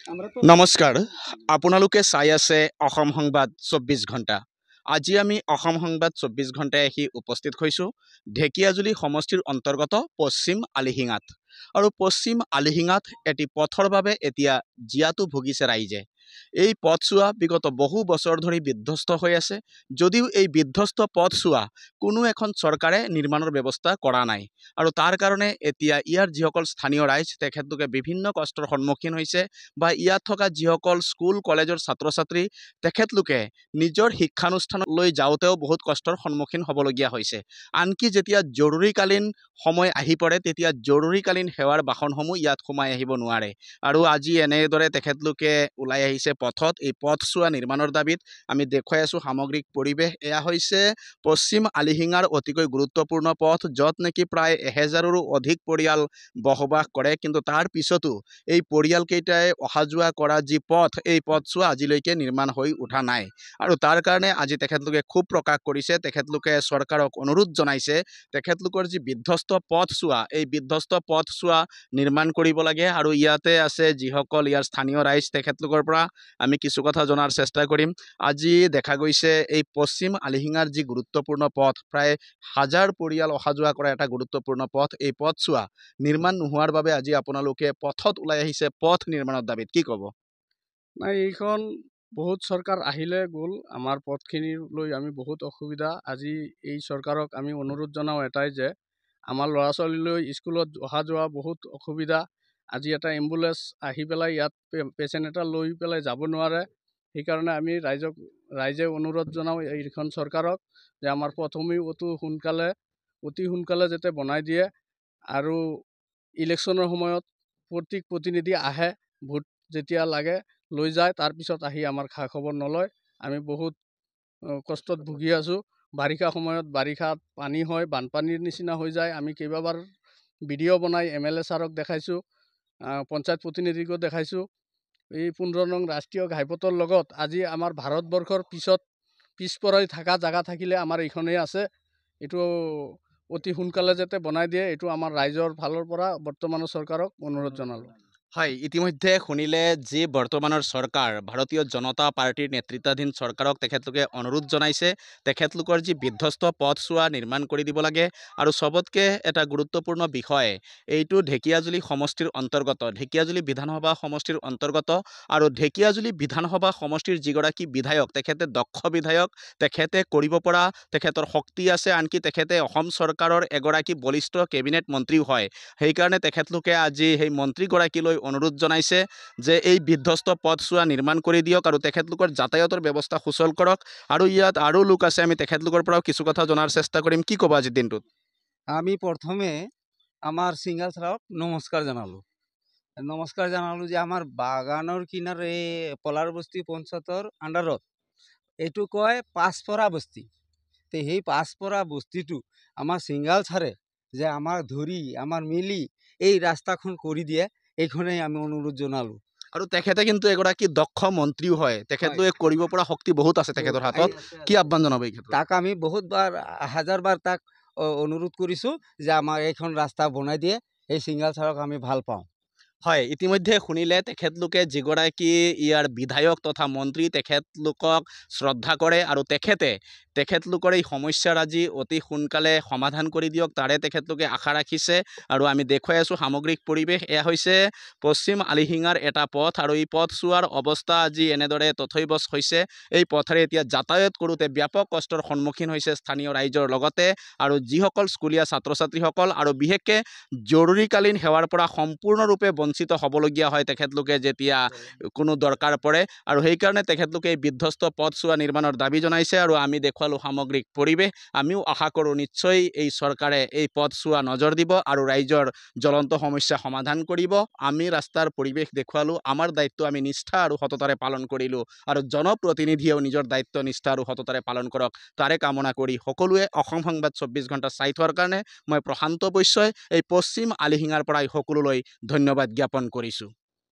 নমস্কাৰ আপোনালোকে চাই আছে অসম সংবাদ ২৪ ঘণ্টা আজি আমি অসম সংবাদ ২৪ ঘণ্টায় আহি উপস্থিত হৈছোঁ ঢেকিয়াজুলি সমষ্টিৰ অন্তৰ্গত পশ্চিম আলিহিঙাত আৰু পশ্চিম আলিহিঙাত এটি পথৰ বাবে এতিয়া জিয়াটো ভুগিছে ৰাইজে এই পথছোৱা বিগত বহু বছৰ ধৰি বিধ্বস্ত হৈ আছে যদিও এই বিধ্বস্ত পথছোৱা কোনো এখন চৰকাৰে নিৰ্মাণৰ ব্যৱস্থা কৰা নাই আৰু তাৰ কাৰণে এতিয়া ইয়াৰ যিসকল স্থানীয় ৰাইজ তেখেতলোকে বিভিন্ন কষ্টৰ সন্মুখীন হৈছে বা ইয়াত থকা যিসকল স্কুল কলেজৰ ছাত্ৰ ছাত্ৰী তেখেতলোকে নিজৰ শিক্ষানুষ্ঠানলৈ যাওঁতেও বহুত কষ্টৰ সন্মুখীন হ'বলগীয়া হৈছে আনকি যেতিয়া জৰুৰীকালীন সময় আহি পৰে তেতিয়া জৰুৰীকালীন সেৱাৰ বাহনসমূহ ইয়াত সোমাই আহিব নোৱাৰে আৰু আজি এনেদৰে তেখেতলোকে ওলাই আহিছে পথত এই পথছোৱা নিৰ্মাণৰ দাবীত আমি দেখুৱাই আছোঁ সামগ্ৰিক পৰিৱেশ এয়া হৈছে পশ্চিম আলিহিঙাৰ অতিকৈ গুৰুত্বপূৰ্ণ পথ য'ত নেকি প্ৰায় ১০০০ৰো অধিক পৰিয়াল বসবাস কৰে কিন্তু তাৰ পিছতো এই পৰিয়ালকেইটাই অহা যোৱা কৰা যি পথ এই পথছোৱা আজিলৈকে নিৰ্মাণ হৈ উঠা নাই আৰু তাৰ কাৰণে আজি তেখেতলোকে ক্ষোভ প্ৰকাশ কৰিছে তেখেতলোকে চৰকাৰক অনুৰোধ জনাইছে তেখেতলোকৰ যি বিধ্বস্ত পথছোৱা এই বিধ্বস্ত পথছোৱা নিৰ্মাণ কৰিব লাগে আৰু ইয়াতে আছে যিসকল ইয়াৰ স্থানীয় ৰাইজ তেখেতলোকৰ পৰা আমি কিছু কথা জনাৰ চেষ্টা কৰিম আজি দেখা গৈছে এই পশ্চিম আলিহিঙাৰ যি গুৰুত্বপূৰ্ণ পথ প্ৰায় ১০০০ পৰিয়াল অহা যোৱা কৰা এটা গুৰুত্বপূৰ্ণ পথ এই পথছোৱা নিৰ্মাণ নোহোৱাৰ বাবে আজি আপোনালোকে পথত ওলাই আহিছে পথ নিৰ্মাণৰ দাবীত কি ক'ব নাই এইখন বহুত চৰকাৰ আহিলে গ'ল আমাৰ পথখিনিলৈ আমি বহুত অসুবিধা আজি এই চৰকাৰক আমি অনুৰোধ জনাওঁ এটাই যে আমাৰ ল'ৰা ছোৱালীলৈ স্কুলত অহা যোৱা বহুত অসুবিধা আজি এটা এম্বুলেঞ্চ আহি পেলাই ইয়াত পেচেণ্ট এটা লৈ পেলাই যাব নোৱাৰে সেইকাৰণে আমি ৰাইজে অনুৰোধ জনাওঁ এইখন চৰকাৰক যে আমাৰ পথসমূহ অতি সোনকালে যাতে বনাই দিয়ে আৰু ইলেকশ্যনৰ সময়ত প্ৰত্যেক প্ৰতিনিধি আহে ভোট যেতিয়া লাগে লৈ যায় তাৰপিছত আহি আমাৰ খা খবৰ নলয় আমি বহুত কষ্টত ভুগি আছোঁ বাৰিষা সময়ত বাৰিষাত পানী হয় বানপানীৰ নিচিনা হৈ যায় আমি কেইবাবাৰ ভিডিঅ' বনাই MLA ছাৰক দেখাইছোঁ পঞ্চায়ত প্ৰতিনিধিকো দেখাইছোঁ এই ১৫ নং ৰাষ্ট্ৰীয় ঘাইপথৰ লগত আজি আমাৰ ভাৰতবৰ্ষৰ পিছপৰাই থকা জেগা থাকিলে আমাৰ এইখনেই আছে এইটো অতি সোনকালে যাতে বনাই দিয়ে এইটো আমাৰ ৰাইজৰ ফালৰ পৰা বৰ্তমানৰ চৰকাৰক অনুৰোধ জনালোঁ হয় ইতিমধ্যে শুনিলে যি বৰ্তমানৰ চৰকাৰ ভাৰতীয় জনতা পাৰ্টিৰ নেতৃত্বাধীন চৰকাৰক তেখেতলোকে অনুৰোধ জনাইছে তেখেতলোকৰ যি বিধ্বস্ত পথছোৱা নিৰ্মাণ কৰি দিব লাগে আৰু চবতকৈ এটা গুৰুত্বপূৰ্ণ বিষয় এইটো ঢেকিয়াজুলি সমষ্টিৰ অন্তৰ্গত ঢেকিয়াজুলি বিধানসভা সমষ্টিৰ অন্তৰ্গত আৰু ঢেকিয়াজুলি বিধানসভা সমষ্টিৰ যিগৰাকী বিধায়ক তেখেতে দক্ষ বিধায়ক তেখেতে কৰিব পৰা তেখেতৰ শক্তি আছে আনকি তেখেতে অসম চৰকাৰৰ এগৰাকী বলিষ্ঠ কেবিনেট মন্ত্ৰীও হয় সেইকাৰণে তেখেতলোকে আজি সেই মন্ত্ৰীগৰাকীলৈ অনুৰোধ জনাইছে যে এই বিধ্বস্ত পথছোৱা নিৰ্মাণ কৰি দিয়ক আৰু তেখেতলোকৰ যাতায়াতৰ ব্যৱস্থা সুচল কৰক আৰু ইয়াত আৰু লোক আছে আমি তেখেতলোকৰ পৰাও কিছু কথা জনাৰ চেষ্টা কৰিম কি ক'ব আজিৰ দিনটোত আমি প্ৰথমে আমাৰ সিঙ্গাল ছাৰক নমস্কাৰ জনালোঁ যে আমাৰ বাগানৰ কিনাৰ এই পলাৰবস্তি পঞ্চায়তৰ আণ্ডাৰত এইটো কয় পাঁচপৰা বস্তি তে সেই পাঁচপৰা বস্তিটো আমাৰ সিঙ্গাল ছাৰে যে আমাৰ ধৰি আমাৰ মিলি এই ৰাস্তাখন কৰি দিয়ে এইখনেই আমি অনুৰোধ জনালোঁ আৰু তেখেতে কিন্তু এগৰাকী দক্ষ মন্ত্ৰীও হয় তেখেতলোকে কৰিব পৰা শক্তি বহুত আছে তেখেতৰ হাতত কি আহ্বান জনাব এই ক্ষেত্ৰত তাক আমি বহুতবাৰ হাজাৰবাৰ তাক অনুৰোধ কৰিছোঁ যে আমাৰ এইখন ৰাস্তা বনাই দিয়ে এই সিঙ্গাল ছাৰক আমি ভাল পাওঁ হয় ইতিমধ্যে শুনিলে তেখেতলোকে যিগৰাকী ইয়াৰ বিধায়ক তথা মন্ত্ৰী তেখেতলোকক শ্ৰদ্ধা কৰে আৰু তেখেতলোকৰ এই সমস্যাৰ আজি অতি সোনকালে সমাধান কৰি দিয়ক তাৰে তেখেতলোকে আশা ৰাখিছে আৰু আমি দেখুৱাই আছোঁ সামগ্ৰিক পৰিৱেশ এয়া হৈছে পশ্চিম আলিহিঙাৰ এটা পথ আৰু এই পথছোৱাৰ অৱস্থা আজি এনেদৰে তথৈবচ হৈছে এই পথেৰে এতিয়া যাতায়াত কৰোঁতে ব্যাপক কষ্টৰ সন্মুখীন হৈছে স্থানীয় ৰাইজৰ লগতে আৰু যিসকল স্কুলীয়া ছাত্ৰ ছাত্ৰীসকল আৰু বিশেষকৈ জৰুৰীকালীন সেৱাৰ পৰা সম্পূৰ্ণৰূপে বঞ্চিত হ'বলগীয়া হয় তেখেতলোকে যেতিয়া কোনো দৰকাৰ পৰে আৰু সেইকাৰণে তেখেতলোকে এই বিধ্বস্ত পথছোৱা নিৰ্মাণৰ দাবী জনাইছে আৰু আমি দেখুৱালোঁ সামগ্ৰিক পৰিৱেশ আমিও আশা কৰোঁ নিশ্চয় এই চৰকাৰে এই পথছোৱা নজৰ দিব আৰু ৰাইজৰ জ্বলন্ত সমস্যা সমাধান কৰিব আমি ৰাস্তাৰ পৰিৱেশ দেখুৱালোঁ আমাৰ দায়িত্ব আমি নিষ্ঠা আৰু সততাৰে পালন কৰিলোঁ আৰু জনপ্ৰতিনিধিয়েও নিজৰ দায়িত্ব নিষ্ঠা আৰু সততাৰে পালন কৰক তাৰে কামনা কৰি সকলোৱে অসম সংবাদ ২৪ ঘণ্টা চাই থোৱাৰ কাৰণে মই প্ৰশান্ত বৈশ্যই এই পশ্চিম আলিহিঙাৰ পৰাই সকলোলৈ ধন্যবাদ জ্ঞাপন কৰিছোঁ।